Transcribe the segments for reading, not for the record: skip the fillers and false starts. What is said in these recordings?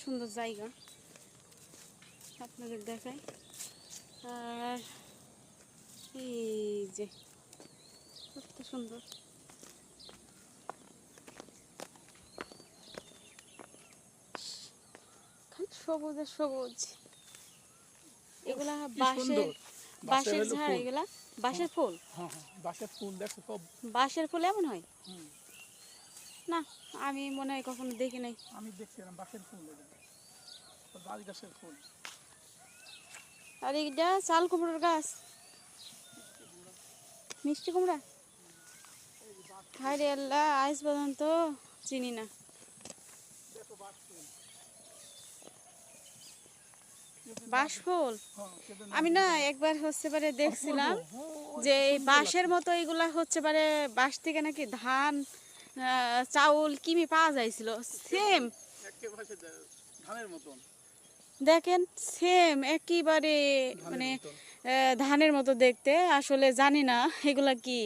সুন্দর জায়গা আপনাদের দেখাই। আর এই যে কত সুন্দর, খালি সবুজ আর সবুজ। এগুলা বাঁশের ঝাড়, এগুলা বাঁশের ফুল। বাঁশের ফুল দেখো সব বাঁশের ফুল এমন হয় না, আমি মনে হয় কখনো দেখি নাই। আমি দেখছিলাম বাঁশের ফুল, বাঁশ গাছের ফুল। আর এইটা চাল কুমড়োর গাছ, মিষ্টি কুমড়া। হায় রে আল্লাহ, আজ পর্যন্ত চিনি না। বাঁশ ফুল আমি না একবার হচ্ছে পারে দেখছিলাম যে এই বাঁশের মতো এগুলা হচ্ছে পারে বাঁশ থেকে নাকি ধান চাউল কিমি পাওয়া যাইছিল, সেম ধানের মতন। দেখেন সেম একেবারে মানে ধানের মতো দেখতে। আসলে জানি না এগুলা কি,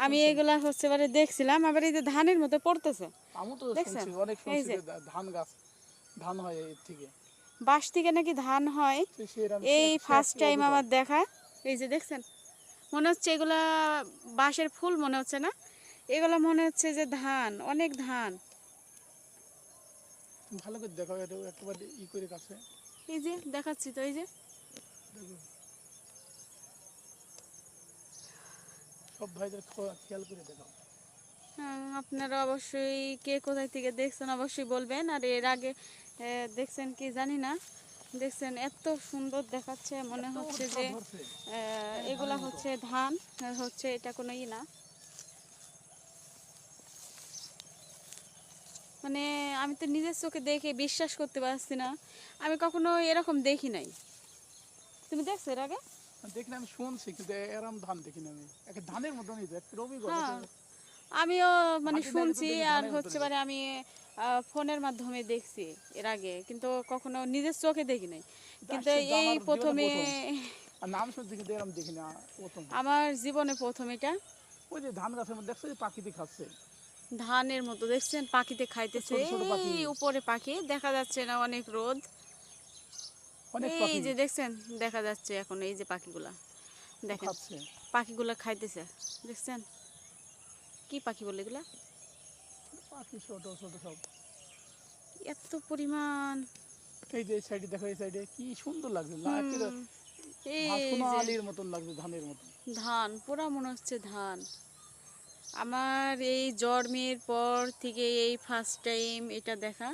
আমি এগুলা হচ্ছে পারে দেখছিলাম, আবার এই যে ধানের মতো পড়তেছে। আমি তো শুনছি অনেক শুনছি ধান গাছ, ধান হয় এর থেকে, বাঁশ থেকে নাকি ধান হয়। এই ফার্স্ট টাইম আমার দেখা। এই যে দেখছেন, মনে হচ্ছে এগুলা বাঁশের ফুল মনে হচ্ছে না, এগুলা মনে হচ্ছে যে ধান, অনেক ধান। ভালো করে দেখো, এটা একেবারে ই করে কাছে। এই যে দেখাচ্ছি তো, এই যে সব ভাইদের খেয়াল করে দেখো। আপনারা অবশ্যই কে কোথায় থেকে দেখছেন অবশ্যই বলবেন। আর এর আগে দেখছেন কি জানি না, দেখছেন এত সুন্দর দেখাচ্ছে, মনে হচ্ছে যে এগুলা হচ্ছে ধান, হচ্ছে এটা কোনো ই না। মানে আমি তো নিজের চোখে দেখে বিশ্বাস করতে পারছি না, আমি কখনো এরকম দেখি নাই। তুমি দেখছো এর আগে? দেখি না, আমি শুনছি কিন্তু এরকম ধান দেখি না আমি। একটা ধানের মতনই তো, একটা রবি গো। হ্যাঁ, আমিও মানে শুনছি আর হচ্ছে মানে আমি ফোনের মাধ্যমে দেখছি এর আগে, কিন্তু কখনো নিজের চোখে দেখি নাই। কিন্তু এই প্রথমে নাম শুনছি কিন্তু এরকম দেখি না, প্রথম আমার জীবনে প্রথম এটা। ওই যে ধান গাছের মধ্যে দেখছো যে পাখিতে খাচ্ছে, ধানের মতো দেখছেন, পাখিতে খাইতেছে। এই উপরে পাখি দেখা যাচ্ছে না, অনেক রোদ। এই যে দেখছেন দেখা যাচ্ছে এখন, এই যে পাখিগুলা দেখেন, পাখিগুলা খাইতেছে। দেখছেন কি পাখি বলে এগুলা? পাখি ছোট ছোট সব, এত পরিমাণ। এই যে সাইডে দেখো, এই সাইডে কি সুন্দর লাগছে, আলির মতন লাগছে, ধানের মতন। ধান পুরা মনে হচ্ছে ধান। আমার এই জন্মের পর থেকে এই ফার্স্ট টাইম এটা দেখা।